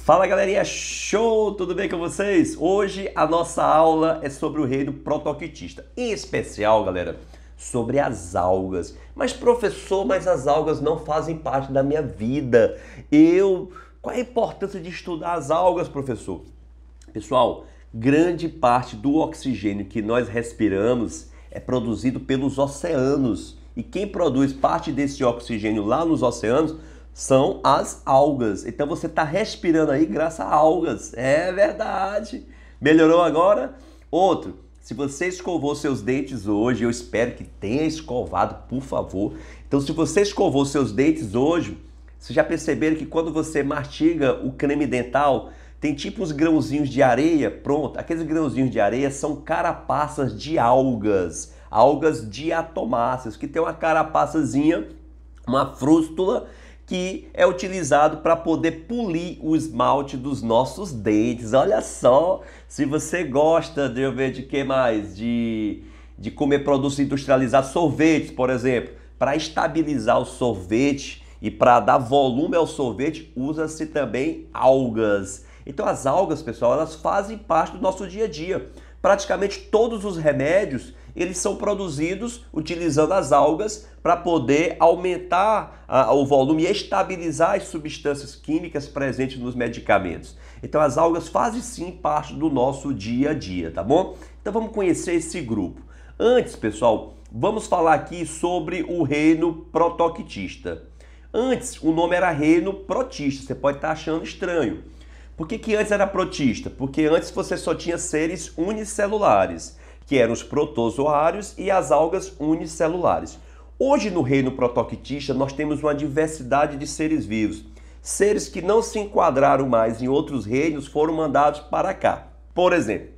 Fala galerinha, show! Tudo bem com vocês? Hoje a nossa aula é sobre o reino protoquitista, em especial, galera, sobre as algas. Mas professor, as algas não fazem parte da minha vida. Qual é a importância de estudar as algas, professor? Pessoal, grande parte do oxigênio que nós respiramos é produzido pelos oceanos. E quem produz parte desse oxigênio lá nos oceanos são as algas. Então você está respirando aí graças a algas. É verdade. Melhorou agora? Outro, se você escovou seus dentes hoje, eu espero que tenha escovado, por favor. Então se você escovou seus dentes hoje, vocês já perceberam que quando você mastiga o creme dental, tem tipo uns grãozinhos de areia? Pronto, aqueles grãozinhos de areia são carapaças de algas. Algas diatomáceas, que tem uma carapaçazinha, uma frústula, que é utilizado para poder polir o esmalte dos nossos dentes. Olha só, se você gosta de que mais? De comer produtos industrializados, sorvetes, por exemplo, para estabilizar o sorvete e para dar volume ao sorvete, usa-se também algas. Então as algas, pessoal, elas fazem parte do nosso dia a dia. Praticamente todos os remédios, eles são produzidos utilizando as algas para poder aumentar o volume e estabilizar as substâncias químicas presentes nos medicamentos. Então as algas fazem sim parte do nosso dia a dia, tá bom? Então vamos conhecer esse grupo. Antes, pessoal, vamos falar aqui sobre o reino protoquitista. Antes, o nome era reino protista, você pode estar achando estranho. Por que antes era protista? Porque antes você só tinha seres unicelulares, que eram os protozoários e as algas unicelulares. Hoje no reino protoquitista nós temos uma diversidade de seres vivos. Seres que não se enquadraram mais em outros reinos foram mandados para cá. Por exemplo,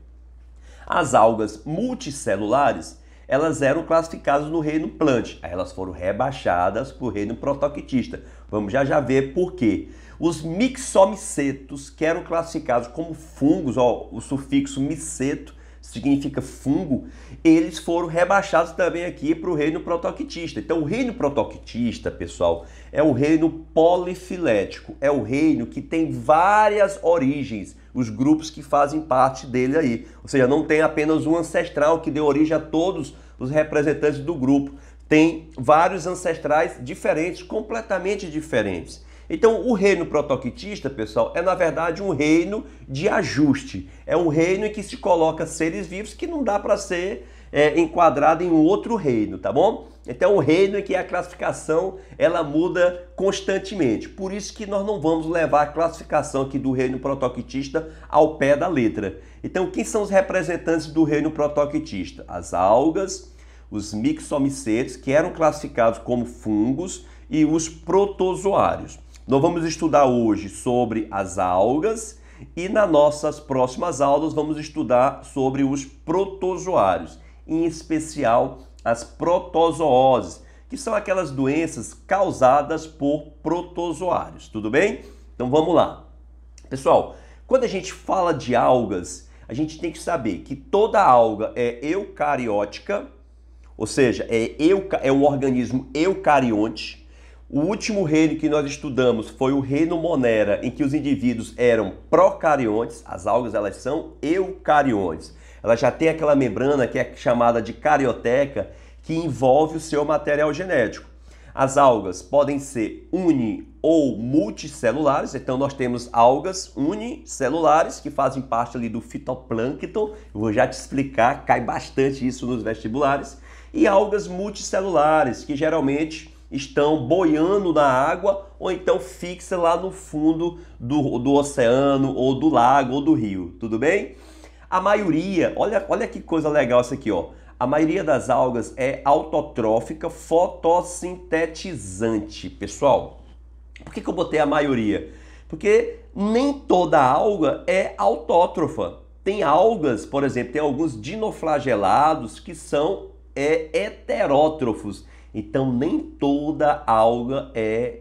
as algas multicelulares, elas eram classificadas no reino Plant. Aí elas foram rebaixadas para o reino protoquitista. Vamos já ver por quê. Os mixomicetos, que eram classificados como fungos, o sufixo miceto significa fungo, eles foram rebaixados também aqui para o reino protoquitista. Então o reino protoquitista, pessoal, é o reino polifilético, é o reino que tem várias origens, os grupos que fazem parte dele aí. Ou seja, não tem apenas um ancestral que deu origem a todos os representantes do grupo. Tem vários ancestrais diferentes, completamente diferentes. Então, o reino protoquitista, pessoal, é na verdade um reino de ajuste. É um reino em que se coloca seres vivos que não dá para ser enquadrado em um outro reino, tá bom? Então, é um reino em que a classificação ela muda constantemente. Por isso que nós não vamos levar a classificação aqui do reino protoquitista ao pé da letra. Então, quem são os representantes do reino protoquitista? As algas, os mixomicetos, que eram classificados como fungos, e os protozoários. Nós vamos estudar hoje sobre as algas e nas nossas próximas aulas vamos estudar sobre os protozoários, em especial as protozooses, que são aquelas doenças causadas por protozoários, tudo bem? Então vamos lá. Pessoal, quando a gente fala de algas, a gente tem que saber que toda alga é eucariótica, ou seja, é um organismo eucarionte. O último reino que nós estudamos foi o reino Monera, em que os indivíduos eram procariontes. As algas elas são eucariontes. Ela já tem aquela membrana que é chamada de carioteca, que envolve o seu material genético. As algas podem ser uni ou multicelulares, então nós temos algas unicelulares que fazem parte ali do fitoplâncton. Eu vou já te explicar, cai bastante isso nos vestibulares. E algas multicelulares, que geralmente estão boiando na água ou então fixa lá no fundo do oceano ou do lago ou do rio, tudo bem? A maioria, olha que coisa legal essa aqui, ó. A maioria das algas é autotrófica, fotossintetizante. Pessoal, por que eu botei a maioria? Porque nem toda alga é autótrofa. Tem algas, por exemplo, tem alguns dinoflagelados que são heterótrofos. Então, nem toda alga é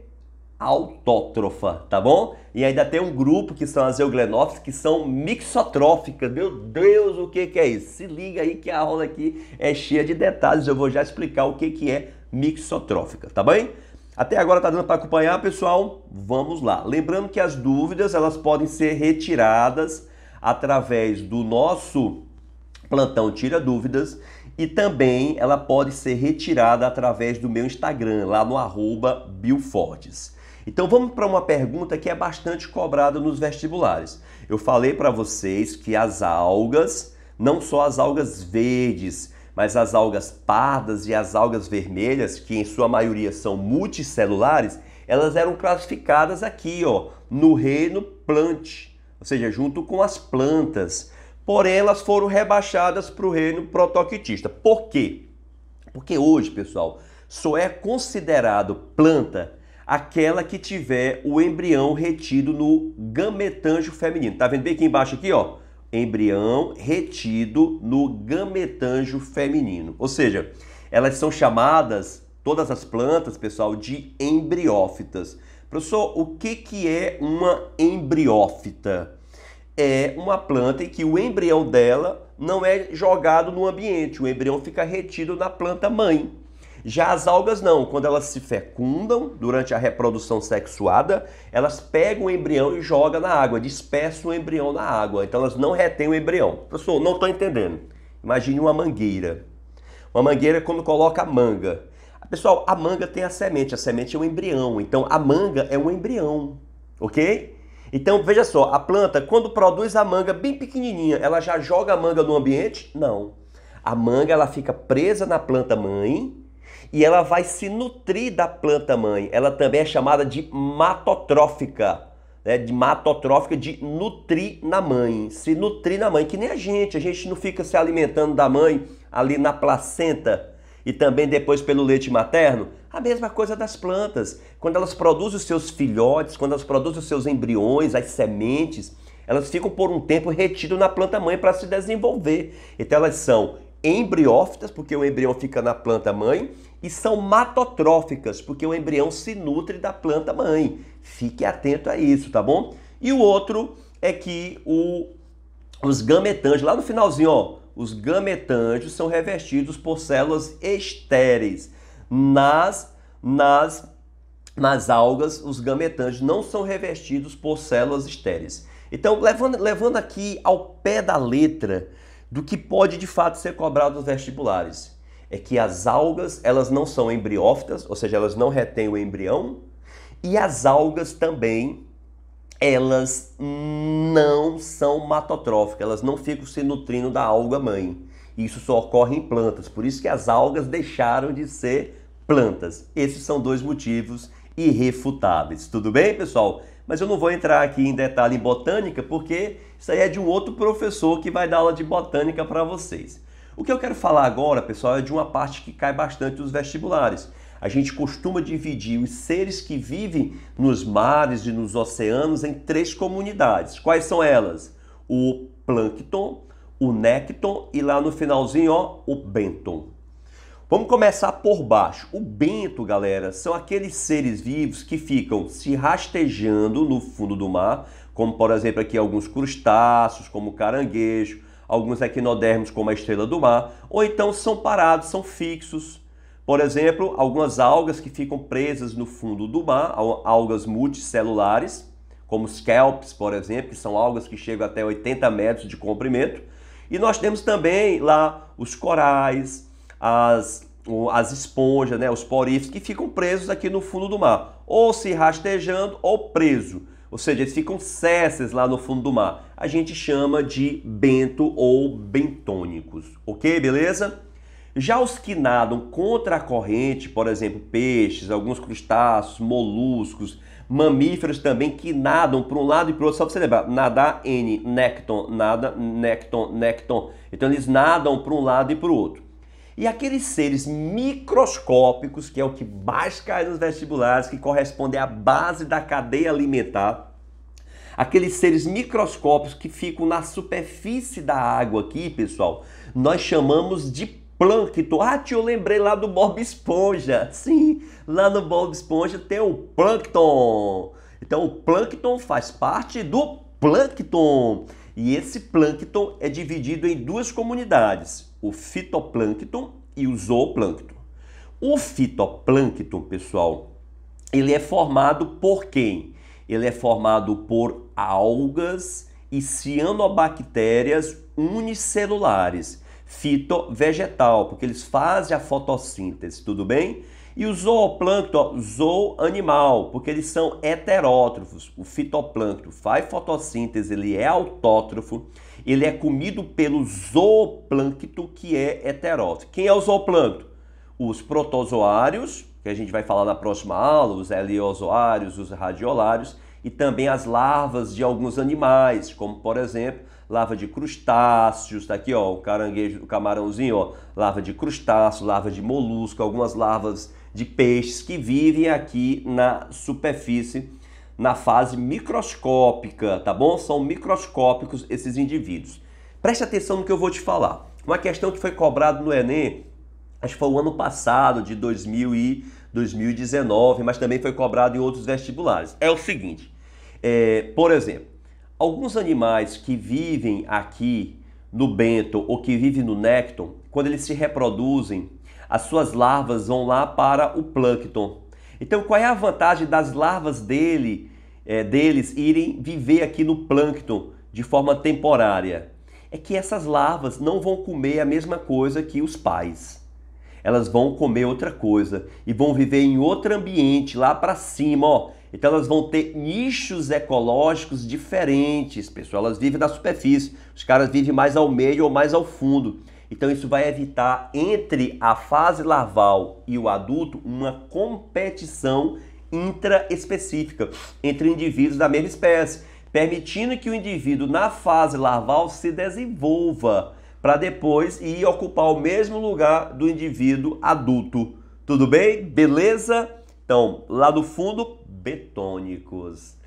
autótrofa, tá bom? E ainda tem um grupo que são as euglenófitas, que são mixotróficas. Meu Deus, o que é isso? Se liga aí que a aula aqui é cheia de detalhes. Eu vou já explicar o que é mixotrófica, tá bem? Até agora tá dando para acompanhar, pessoal? Vamos lá. Lembrando que as dúvidas, elas podem ser retiradas através do nosso plantão Tira Dúvidas e também ela pode ser retirada através do meu Instagram, lá no @Billfortes. Então vamos para uma pergunta que é bastante cobrada nos vestibulares. Eu falei para vocês que as algas, não só as algas verdes, mas as algas pardas e as algas vermelhas, que em sua maioria são multicelulares, elas eram classificadas aqui, ó, no reino plant, ou seja, junto com as plantas. Porém, elas foram rebaixadas para o reino protoctista. Por quê? Porque hoje, pessoal, só é considerado planta aquela que tiver o embrião retido no gametângio feminino. Tá vendo bem aqui embaixo aqui, ó? Embrião retido no gametângio feminino. Ou seja, elas são chamadas, todas as plantas, pessoal, de embriófitas. Professor, o que é uma embriófita? É uma planta em que o embrião dela não é jogado no ambiente, o embrião fica retido na planta mãe. Já as algas não, quando elas se fecundam durante a reprodução sexuada, elas pegam o embrião e jogam na água, dispersam o embrião na água, então elas não retêm o embrião. Professor, não estou entendendo. Imagine uma mangueira. Uma mangueira quando coloca a manga. Pessoal, a manga tem a semente é um embrião, então a manga é um embrião, ok? Então, veja só, a planta, quando produz a manga bem pequenininha, ela já joga a manga no ambiente? Não. A manga, ela fica presa na planta mãe e ela vai se nutrir da planta mãe. Ela também é chamada de matotrófica, né? De matotrófica, de nutrir na mãe. Se nutrir na mãe, que nem a gente não fica se alimentando da mãe ali na placenta e também depois pelo leite materno. A mesma coisa das plantas. Quando elas produzem os seus filhotes, quando elas produzem os seus embriões, as sementes, elas ficam por um tempo retidas na planta mãe para se desenvolver. Então elas são embriófitas, porque o embrião fica na planta mãe, e são matotróficas, porque o embrião se nutre da planta mãe. Fique atento a isso, tá bom? E o outro é que os gametângios, lá no finalzinho, ó, os gametângios são revestidos por células estéreis. Nas algas, os gametângios não são revestidos por células estéreis. Então, levando aqui ao pé da letra do que pode de fato ser cobrado nos vestibulares, é que as algas, elas não são embriófitas, ou seja, elas não retêm o embrião, e as algas também, elas não são matotróficas, elas não ficam se nutrindo da alga mãe. Isso só ocorre em plantas, por isso que as algas deixaram de ser plantas. Esses são dois motivos irrefutáveis. Tudo bem, pessoal? Mas eu não vou entrar aqui em detalhe em botânica, porque isso aí é de um outro professor que vai dar aula de botânica para vocês. O que eu quero falar agora, pessoal, é de uma parte que cai bastante nos vestibulares. A gente costuma dividir os seres que vivem nos mares e nos oceanos em três comunidades. Quais são elas? O plâncton, o nécton e lá no finalzinho, ó, o bênton. Vamos começar por baixo. O bento, galera, são aqueles seres vivos que ficam se rastejando no fundo do mar, como por exemplo aqui alguns crustáceos, como o caranguejo, alguns equinodermos como a estrela do mar, ou então são parados, são fixos. Por exemplo, algumas algas que ficam presas no fundo do mar, algas multicelulares, como os kelps, por exemplo, que são algas que chegam até 80 metros de comprimento. E nós temos também lá os corais, as esponjas, né, os poríferos, que ficam presos aqui no fundo do mar, ou se rastejando ou preso. Ou seja, eles ficam césseis lá no fundo do mar. A gente chama de bento ou bentônicos, ok? Beleza? Já os que nadam contra a corrente, por exemplo, peixes, alguns crustáceos, moluscos, mamíferos também que nadam para um lado e para o outro, só para você lembrar, nadar N, nécton, nada, nécton, nécton. Então eles nadam para um lado e para o outro. E aqueles seres microscópicos, que é o que mais cai nos vestibulares, que corresponde à base da cadeia alimentar, aqueles seres microscópicos que ficam na superfície da água aqui, pessoal, nós chamamos de plâncton. Ah, tio, eu lembrei lá do Bob Esponja. Sim, lá no Bob Esponja tem o plâncton. Então o plâncton faz parte do plâncton. E esse plâncton é dividido em duas comunidades, o fitoplâncton e o zooplâncton. O fitoplâncton, pessoal, ele é formado por quem? Ele é formado por algas e cianobactérias unicelulares, fitovegetal, porque eles fazem a fotossíntese, tudo bem? E o zooplâncton, zooanimal, porque eles são heterótrofos. O fitoplâncton faz fotossíntese, ele é autótrofo, ele é comido pelo zooplâncton, que é heterótrofo. Quem é o zooplâncton? Os protozoários, que a gente vai falar na próxima aula, os heliozoários, os radiolários, e também as larvas de alguns animais, como por exemplo, larva de crustáceos, tá aqui ó, o caranguejo, o camarãozinho, ó, larva de crustáceo, larva de molusco, algumas larvas de peixes que vivem aqui na superfície, na fase microscópica, tá bom? São microscópicos esses indivíduos. Preste atenção no que eu vou te falar. Uma questão que foi cobrada no Enem, acho que foi o ano passado, de 2019, mas também foi cobrado em outros vestibulares. É o seguinte, por exemplo, alguns animais que vivem aqui no bento ou que vivem no nécton, quando eles se reproduzem, as suas larvas vão lá para o plâncton. Então, qual é a vantagem das larvas deles irem viver aqui no plâncton de forma temporária? É que essas larvas não vão comer a mesma coisa que os pais. Elas vão comer outra coisa e vão viver em outro ambiente lá para cima, ó. Então elas vão ter nichos ecológicos diferentes, pessoal. Elas vivem na superfície, os caras vivem mais ao meio ou mais ao fundo. Então isso vai evitar entre a fase larval e o adulto uma competição intraespecífica entre indivíduos da mesma espécie, permitindo que o indivíduo na fase larval se desenvolva para depois ir ocupar o mesmo lugar do indivíduo adulto. Tudo bem? Beleza? Então, lá do fundo, betônicos.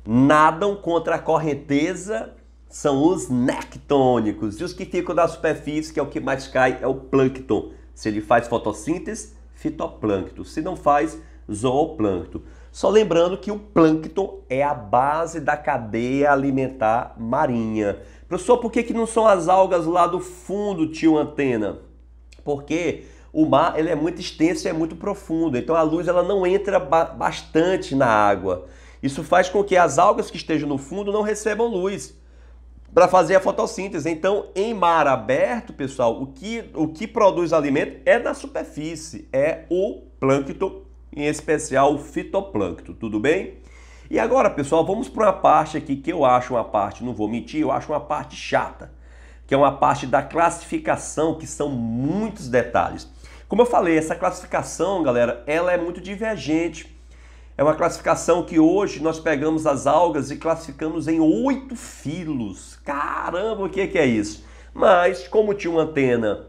Nadam contra a correnteza são os nectônicos. E os que ficam na superfície, que é o que mais cai, é o plâncton. Se ele faz fotossíntese, fitoplâncton. Se não faz, zooplâncton. Só lembrando que o plâncton é a base da cadeia alimentar marinha. Professor, por que não são as algas lá do fundo, tio Antena? Porque o mar ele é muito extenso e é muito profundo, então a luz ela não entra bastante na água. Isso faz com que as algas que estejam no fundo não recebam luz para fazer a fotossíntese. Então, em mar aberto, pessoal, o que produz alimento é na superfície, é o plâncton, em especial o fitoplâncton, tudo bem? E agora, pessoal, vamos para uma parte aqui que eu acho uma parte, não vou mentir, eu acho uma parte chata, que é uma parte da classificação, que são muitos detalhes. Como eu falei, essa classificação, galera, ela é muito divergente. É uma classificação que hoje nós pegamos as algas e classificamos em 8 filos. Caramba, o que é isso? Mas, como o tio Antena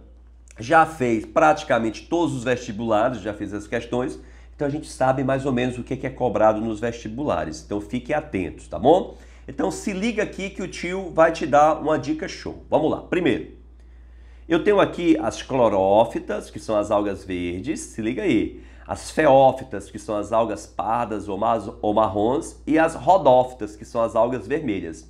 já fez praticamente todos os vestibulares, já fez as questões, então a gente sabe mais ou menos o que é cobrado nos vestibulares. Então fiquem atentos, tá bom? Então se liga aqui que o tio vai te dar uma dica show. Vamos lá. Primeiro, eu tenho aqui as clorófitas, que são as algas verdes, se liga aí. As feófitas, que são as algas pardas ou marrons, e as rodófitas, que são as algas vermelhas.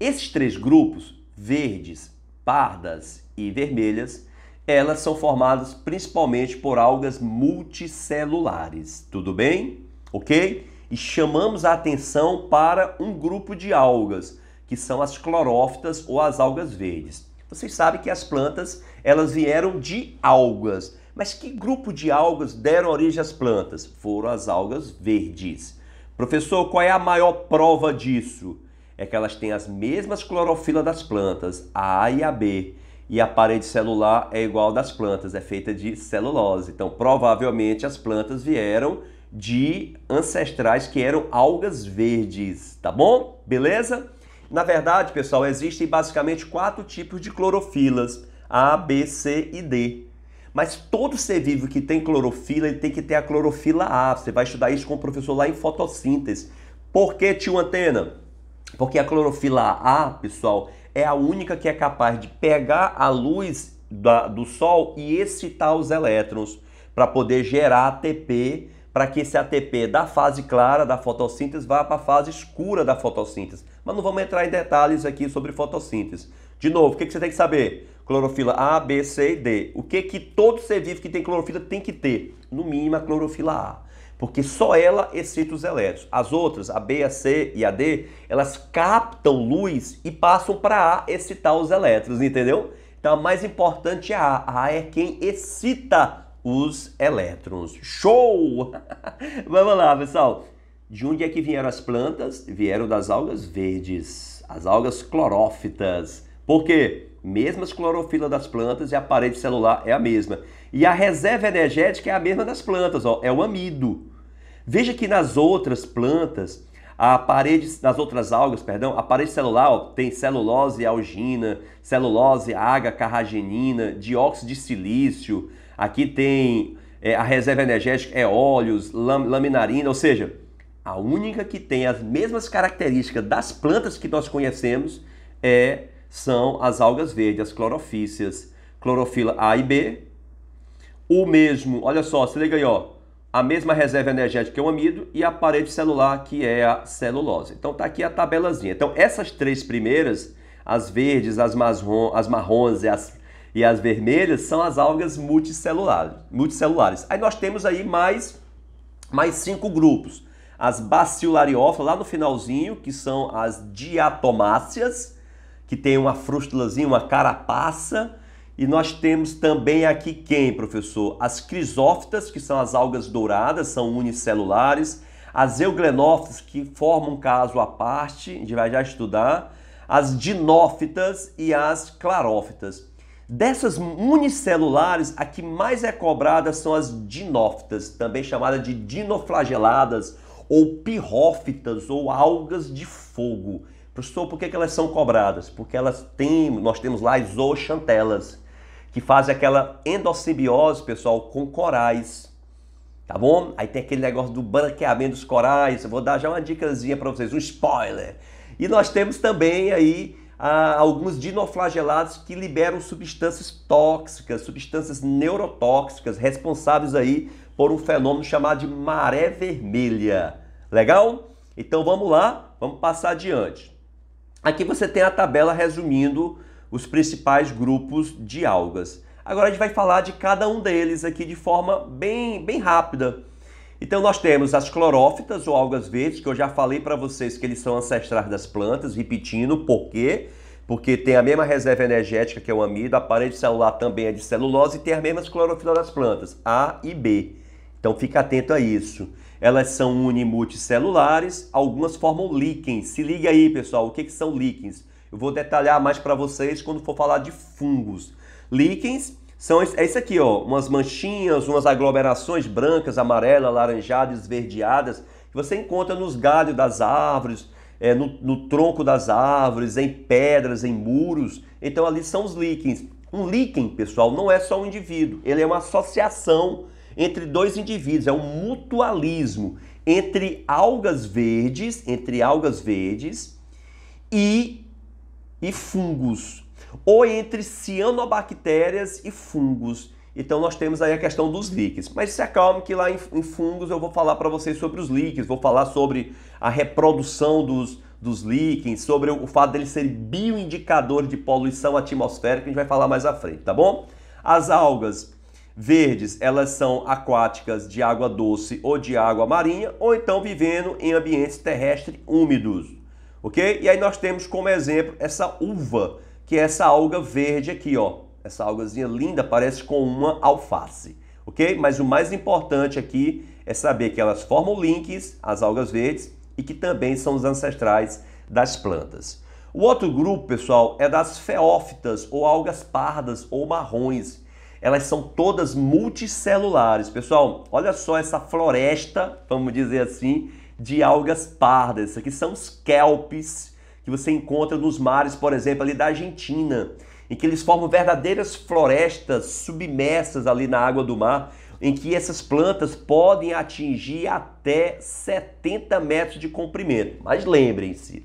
Esses 3 grupos, verdes, pardas e vermelhas, elas são formadas principalmente por algas multicelulares, tudo bem? Ok? E chamamos a atenção para um grupo de algas, que são as clorófitas ou as algas verdes. Vocês sabem que as plantas, elas vieram de algas, mas que grupo de algas deram origem às plantas? Foram as algas verdes. Professor, qual é a maior prova disso? É que elas têm as mesmas clorofilas das plantas, a A e a B. E a parede celular é igual das plantas, é feita de celulose. Então, provavelmente, as plantas vieram de ancestrais que eram algas verdes, tá bom? Beleza? Na verdade, pessoal, existem basicamente 4 tipos de clorofilas, A, B, C e D. Mas todo ser vivo que tem clorofila, ele tem que ter a clorofila A. Você vai estudar isso com o professor lá em fotossíntese. Por que, tio Antena? Porque a clorofila A, pessoal, é a única que é capaz de pegar a luz do Sol e excitar os elétrons para poder gerar ATP, para que esse ATP da fase clara da fotossíntese vá para a fase escura da fotossíntese. Mas não vamos entrar em detalhes aqui sobre fotossíntese. De novo, o que você tem que saber? Clorofila A, B, C e D. O que todo ser vivo que tem clorofila tem que ter? No mínimo a clorofila A. porque só ela excita os elétrons. As outras, a B, a C e a D, elas captam luz e passam para A excitar os elétrons, entendeu? Então a mais importante é a A. A é quem excita os elétrons. Show! Vamos lá, pessoal. De onde é que vieram as plantas? Vieram das algas verdes, as algas clorófitas. Por quê? Mesmas clorofila das plantas e a parede celular é a mesma. E a reserva energética é a mesma das plantas, ó, é o amido. Veja que nas outras plantas, nas outras algas, perdão, a parede celular, ó, tem celulose e algina, celulose, H-carragenina, dióxido de silício. Aqui tem a reserva energética é óleos, laminarina, ou seja, a única que tem as mesmas características das plantas que nós conhecemos são as algas verdes, as clorofíceas, clorofila A e B. O mesmo, olha só, se liga aí, ó, a mesma reserva energética que é o amido e a parede celular que é a celulose. Então tá aqui a tabelazinha. Então essas três primeiras, as verdes, as marrons e as vermelhas, são as algas multicelulares. Aí nós temos aí mais 5 grupos. As bacilariófilas, lá no finalzinho, que são as diatomáceas, que tem uma frústulazinha, uma carapaça. E nós temos também aqui quem, professor? As crisófitas, que são as algas douradas, são unicelulares. As euglenófitas, que formam um caso à parte, a gente vai já estudar. As dinófitas e as clarófitas. Dessas unicelulares, a que mais é cobrada são as dinófitas, também chamadas de dinoflageladas, ou pirrófitas, ou algas de fogo. Professor, por que elas são cobradas? Porque nós temos lá as zooxantelas, que fazem aquela endossimbiose, pessoal, com corais. Tá bom? Aí tem aquele negócio do branqueamento dos corais. Eu vou dar já uma dicasinha para vocês, um spoiler. E nós temos também aí alguns dinoflagelados que liberam substâncias tóxicas, substâncias neurotóxicas, responsáveis aí por um fenômeno chamado de maré vermelha. Legal? Então vamos lá, vamos passar adiante. Aqui você tem a tabela resumindo os principais grupos de algas. Agora a gente vai falar de cada um deles aqui de forma bem rápida. Então nós temos as clorófitas ou algas verdes, que eu já falei para vocês que eles são ancestrais das plantas, repetindo, por quê? Porque tem a mesma reserva energética que é o amido, a parede celular também é de celulose e tem as mesmas clorofilas das plantas, A e B. Então fica atento a isso. Elas são unimulticelulares, algumas formam líquens. Se liga aí, pessoal, o que são líquens? Eu vou detalhar mais para vocês quando for falar de fungos. Líquens é isso aqui, ó, umas manchinhas, umas aglomerações brancas, amarelas, laranjadas, esverdeadas, que você encontra nos galhos das árvores, no tronco das árvores, em pedras, em muros. Então ali são os líquens. Um líquen, pessoal, não é só um indivíduo, ele é uma associação entre dois indivíduos, é um mutualismo entre algas verdes e fungos, ou entre cianobactérias e fungos. Então nós temos aí a questão dos líquens. Mas se acalme que lá em fungos eu vou falar para vocês sobre os líquens, vou falar sobre a reprodução dos líquens, sobre o fato deles serem bioindicadores de poluição atmosférica, que a gente vai falar mais à frente, tá bom? As algas verdes, elas são aquáticas de água doce ou de água marinha, ou então vivendo em ambientes terrestres úmidos, ok? E aí nós temos como exemplo essa uva, que é essa alga verde aqui, ó. Essa algazinha linda, parece com uma alface, ok? Mas o mais importante aqui é saber que elas formam líquens, as algas verdes, e que também são os ancestrais das plantas. O outro grupo, pessoal, é das feófitas, ou algas pardas, ou marrons. Elas são todas multicelulares. Pessoal, olha só essa floresta, vamos dizer assim, de algas pardas. Isso aqui são os kelps que você encontra nos mares, por exemplo, ali da Argentina, em que eles formam verdadeiras florestas submersas ali na água do mar, em que essas plantas podem atingir até 70 metros de comprimento. Mas lembrem-se,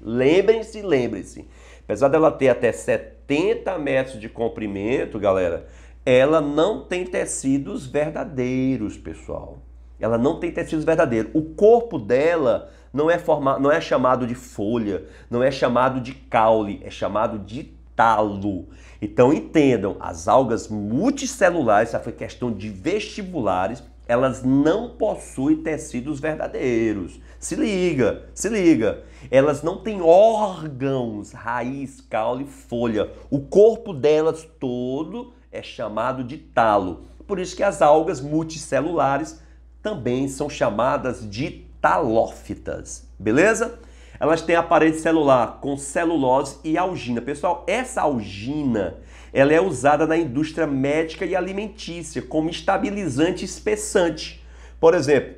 apesar dela ter até 70 metros de comprimento, galera, ela não tem tecidos verdadeiros, pessoal. Ela não tem tecidos verdadeiros. O corpo dela não é chamado de folha, não é chamado de caule, é chamado de talo. Então entendam, as algas multicelulares, essa foi questão de vestibulares, elas não possuem tecidos verdadeiros. Se liga, se liga. Elas não têm órgãos, raiz, caule e folha. O corpo delas todo é chamado de talo. Por isso que as algas multicelulares também são chamadas de talófitas, beleza? Elas têm a parede celular com celulose e algina. Pessoal, essa algina, ela é usada na indústria médica e alimentícia como estabilizante e espessante. Por exemplo,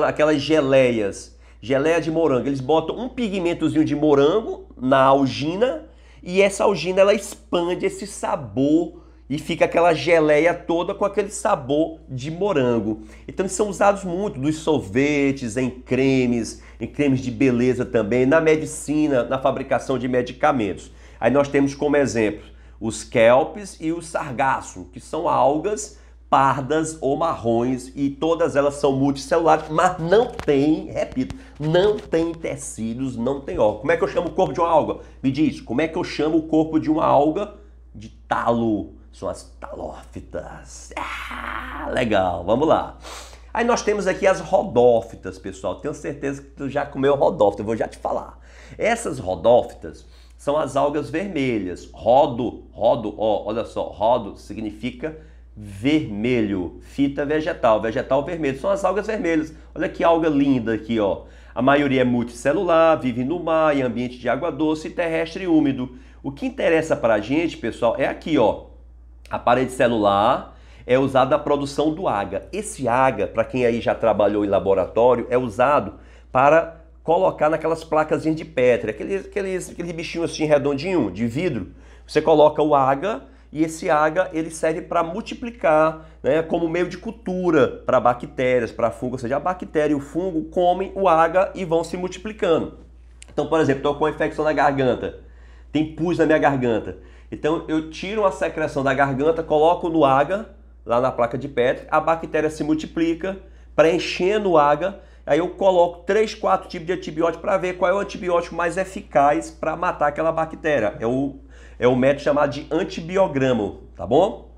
aquelas geleias, geleia de morango, eles botam um pigmentozinho de morango na algina e essa algina ela expande esse sabor e fica aquela geleia toda com aquele sabor de morango. Então eles são usados muito nos sorvetes, em cremes de beleza também, na medicina, na fabricação de medicamentos. Aí nós temos como exemplo os kelpes e o sargasso, que são algas pardas ou marrons e todas elas são multicelulares, mas não tem, repito, não tem tecidos, não tem órgão. Como é que eu chamo o corpo de uma alga? Me diz, como é que eu chamo o corpo de uma alga? De talo. São as talófitas. Ah, legal, vamos lá. Aí nós temos aqui as rodófitas, pessoal. Tenho certeza que tu já comeu rodófita, eu vou já te falar. Essas rodófitas são as algas vermelhas. Rodo, ó, olha só, rodo significa vermelho, fita vegetal, vegetal vermelho, são as algas vermelhas. Olha que alga linda aqui, ó. A maioria é multicelular, vive no mar, em ambiente de água doce, terrestre e úmido. O que interessa pra gente, pessoal, é aqui, ó. A parede celular é usada na produção do agar. Esse agar, para quem aí já trabalhou em laboratório, é usado para colocar naquelas placazinhas de Petri, aqueles bichinhos assim redondinho, de vidro. Você coloca o agar e esse agar ele serve para multiplicar, né, como meio de cultura para bactérias, para fungo. Ou seja, a bactéria e o fungo comem o agar e vão se multiplicando. Então, por exemplo, estou com uma infecção na garganta, tem pus na minha garganta. Então eu tiro a secreção da garganta, coloco no agar, lá na placa de Petri, a bactéria se multiplica, preenchendo o agar, aí eu coloco 3, 4 tipos de antibiótico para ver qual é o antibiótico mais eficaz para matar aquela bactéria. É o método chamado de antibiograma, tá bom?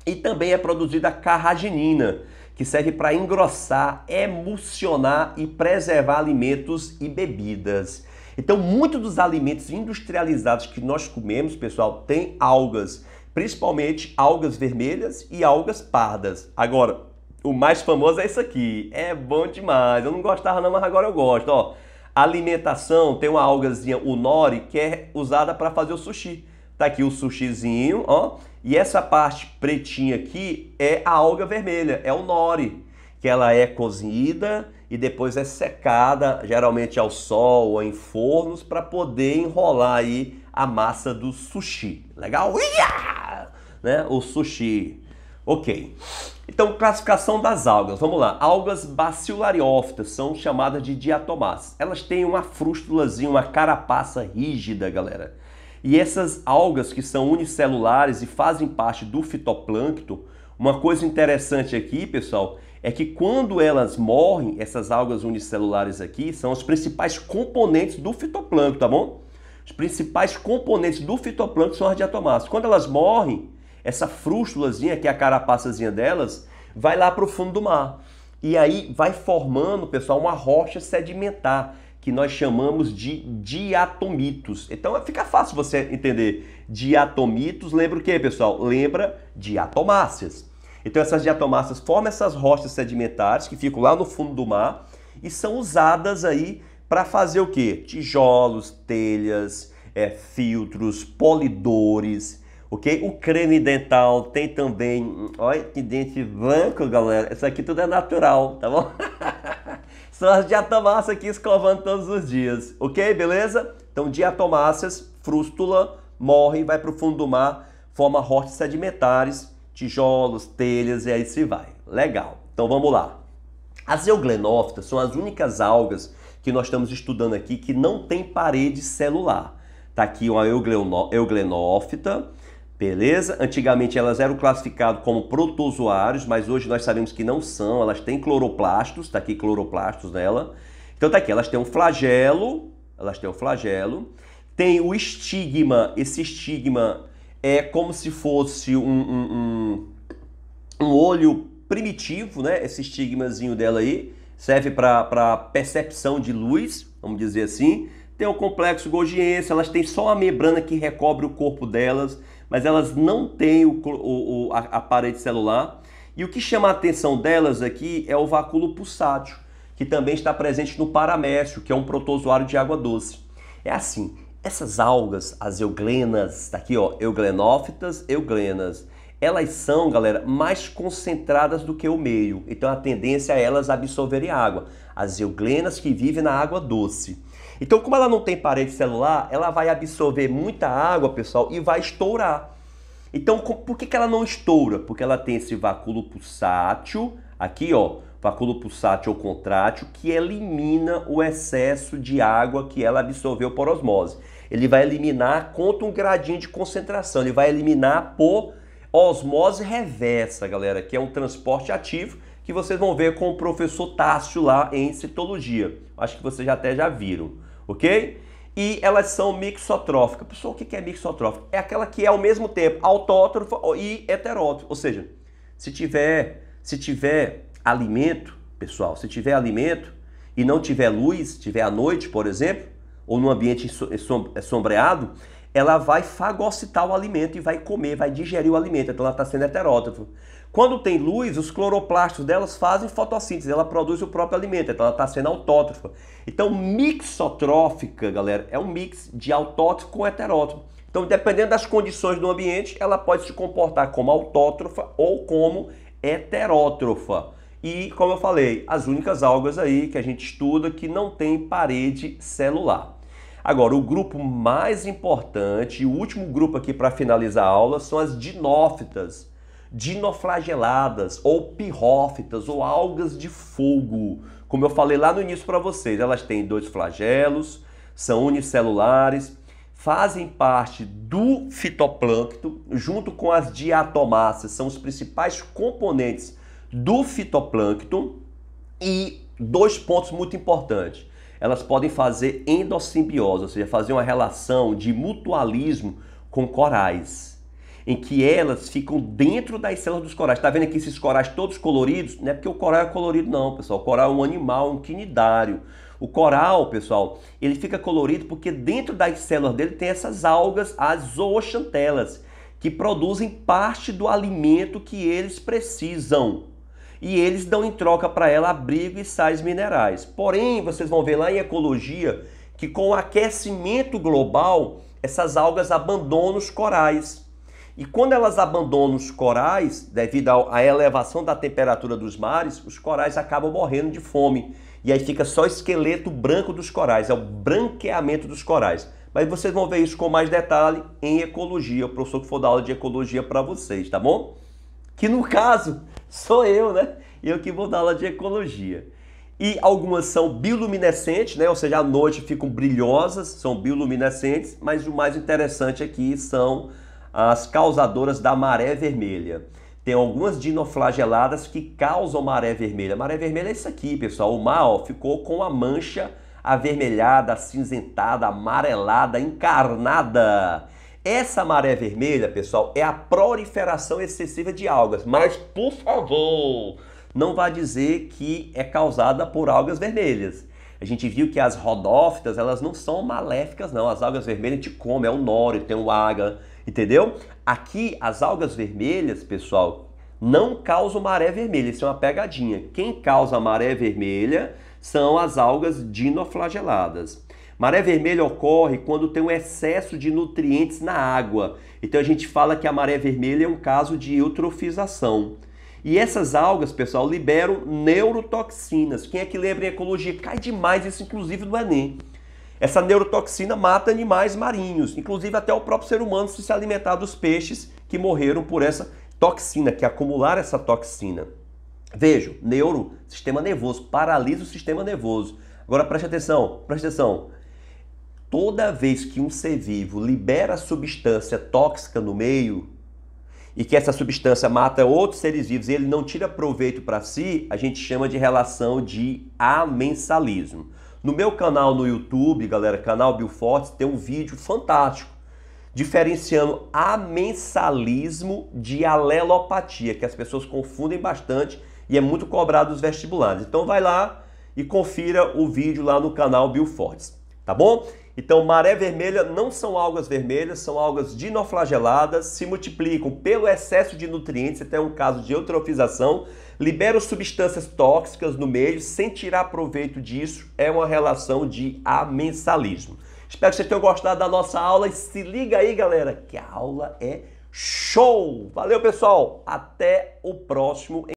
E também é produzida a carraginina, que serve para engrossar, emulsionar e preservar alimentos e bebidas. Então, muitos dos alimentos industrializados que nós comemos, pessoal, tem algas, principalmente algas vermelhas e algas pardas. Agora, o mais famoso é isso aqui, é bom demais. Eu não gostava não, mas agora eu gosto. Ó, alimentação, tem uma algazinha, o nori, que é usada para fazer o sushi. Tá aqui o sushizinho, ó, e essa parte pretinha aqui é a alga vermelha, é o nori, que ela é cozida e depois é secada, geralmente ao sol ou em fornos, para poder enrolar aí a massa do sushi. Legal? Ia! Né? O sushi. Ok. Então, classificação das algas. Vamos lá. Algas bacilariófitas são chamadas de diatomáceas. Elas têm uma frústulazinha, uma carapaça rígida, galera. E essas algas que são unicelulares e fazem parte do fitoplâncton, uma coisa interessante aqui, pessoal, é que quando elas morrem, essas algas unicelulares aqui são os principais componentes do fitoplâncton, tá bom? Os principais componentes do fitoplâncton são as diatomáceas. Quando elas morrem, essa frústulazinha, que é a carapaçazinha delas, vai lá para o fundo do mar. E aí vai formando, pessoal, uma rocha sedimentar, que nós chamamos de diatomitos. Então fica fácil você entender. Diatomitos, lembra o que, pessoal? Lembra diatomáceas. Então essas diatomáceas formam essas rochas sedimentares que ficam lá no fundo do mar e são usadas aí para fazer o quê? Tijolos, telhas, filtros, polidores, ok? O creme dental tem também, olha que dente branco, galera. Isso aqui tudo é natural, tá bom? São as diatomáceas aqui escovando todos os dias, ok? Beleza? Então diatomáceas, frústula, morre, vai para o fundo do mar, forma rochas sedimentares, tijolos, telhas e aí se vai. Legal. Então vamos lá. As euglenófitas são as únicas algas que nós estamos estudando aqui que não tem parede celular. Tá aqui uma euglenófita, beleza? Antigamente elas eram classificadas como protozoários, mas hoje nós sabemos que não são. Elas têm cloroplastos, tá aqui cloroplastos nela. Então tá aqui, elas têm um flagelo, tem o estigma, esse estigma é como se fosse um olho primitivo, né? Esse estigmazinho dela aí serve para percepção de luz, vamos dizer assim. Tem o complexo golgiense, elas têm só a membrana que recobre o corpo delas, mas elas não têm a parede celular. E o que chama a atenção delas aqui é o vacúolo pulsátil, que também está presente no paramécio, que é um protozoário de água doce. É assim, essas algas, as euglenas, tá aqui ó, euglenófitas, euglenas, elas são, galera, mais concentradas do que o meio. Então a tendência é elas absorverem água. As euglenas que vivem na água doce. Então, como ela não tem parede celular, ela vai absorver muita água, pessoal, e vai estourar. Então, por que ela não estoura? Porque ela tem esse vacúolo pulsátil, aqui ó, vacúolo pulsátil ou contrátil, que elimina o excesso de água que ela absorveu por osmose. Ele vai eliminar contra um gradinho de concentração, ele vai eliminar por osmose reversa, galera, que é um transporte ativo que vocês vão ver com o professor Tássio lá em citologia. Acho que vocês até já viram, ok? E elas são mixotróficas. Pessoal, o que é mixotrófica? É aquela que é ao mesmo tempo autótrofa e heterótrofa. Ou seja, se tiver alimento, pessoal, se tiver alimento e não tiver luz, tiver à noite, por exemplo, ou num ambiente sombreado, ela vai fagocitar o alimento e vai comer, vai digerir o alimento. Então ela está sendo heterótrofa. Quando tem luz, os cloroplastos delas fazem fotossíntese, ela produz o próprio alimento, então ela está sendo autótrofa. Então mixotrófica, galera, é um mix de autótrofo com heterótrofo. Então dependendo das condições do ambiente, ela pode se comportar como autótrofa ou como heterótrofa. E como eu falei, as únicas algas aí que a gente estuda que não tem parede celular. Agora, o grupo mais importante, e o último grupo aqui para finalizar a aula, são as dinófitas, dinoflageladas, ou pirrófitas, ou algas de fogo. Como eu falei lá no início para vocês, elas têm 2 flagelos, são unicelulares, fazem parte do fitoplâncton, junto com as diatomáceas, são os principais componentes do fitoplâncton. E 2 pontos muito importantes. Elas podem fazer endossimbiose, ou seja, fazer uma relação de mutualismo com corais, em que elas ficam dentro das células dos corais. Tá vendo aqui esses corais todos coloridos? Não é porque o coral é colorido não, pessoal. O coral é um animal, um quinidário. O coral, pessoal, ele fica colorido porque dentro das células dele tem essas algas, as zooxantelas, que produzem parte do alimento que eles precisam. E eles dão em troca para ela abrigo e sais minerais. Porém, vocês vão ver lá em ecologia que com o aquecimento global, essas algas abandonam os corais. E quando elas abandonam os corais, devido à elevação da temperatura dos mares, os corais acabam morrendo de fome. E aí fica só o esqueleto branco dos corais, é o branqueamento dos corais. Mas vocês vão ver isso com mais detalhe em ecologia, o professor que for dar aula de ecologia para vocês, tá bom? Que no caso sou eu, né? Eu que vou dar aula de ecologia. E algumas são bioluminescentes, né? Ou seja, à noite ficam brilhosas, são bioluminescentes, mas o mais interessante aqui são as causadoras da maré vermelha. Tem algumas dinoflageladas que causam maré vermelha. Maré vermelha é isso aqui, pessoal. O mar ó, ficou com a mancha avermelhada, acinzentada, amarelada, encarnada. Essa maré vermelha, pessoal, é a proliferação excessiva de algas. Mas, por favor, não vá dizer que é causada por algas vermelhas. A gente viu que as rodófitas, elas não são maléficas, não. As algas vermelhas te comem, é o nori, tem o água, entendeu? Aqui, as algas vermelhas, pessoal, não causam maré vermelha. Isso é uma pegadinha. Quem causa a maré vermelha são as algas dinoflageladas. Maré vermelha ocorre quando tem um excesso de nutrientes na água. Então a gente fala que a maré vermelha é um caso de eutrofização. E essas algas, pessoal, liberam neurotoxinas. Quem é que lembra em ecologia? Cai demais isso, inclusive, no Enem. Essa neurotoxina mata animais marinhos, inclusive até o próprio ser humano se alimentar dos peixes que morreram por essa toxina, que acumularam essa toxina. Vejam, neuro, sistema nervoso, paralisa o sistema nervoso. Agora preste atenção, preste atenção. Toda vez que um ser vivo libera substância tóxica no meio e que essa substância mata outros seres vivos e ele não tira proveito para si, a gente chama de relação de amensalismo. No meu canal no YouTube, galera, canal Biofortes, tem um vídeo fantástico diferenciando amensalismo de alelopatia, que as pessoas confundem bastante e é muito cobrado dos vestibulares. Então vai lá e confira o vídeo lá no canal Biofortes, tá bom? Então maré vermelha não são algas vermelhas, são algas dinoflageladas, se multiplicam pelo excesso de nutrientes, até um caso de eutrofização, liberam substâncias tóxicas no meio sem tirar proveito disso, é uma relação de amensalismo. Espero que vocês tenham gostado da nossa aula e se liga aí, galera, que a aula é show! Valeu, pessoal! Até o próximo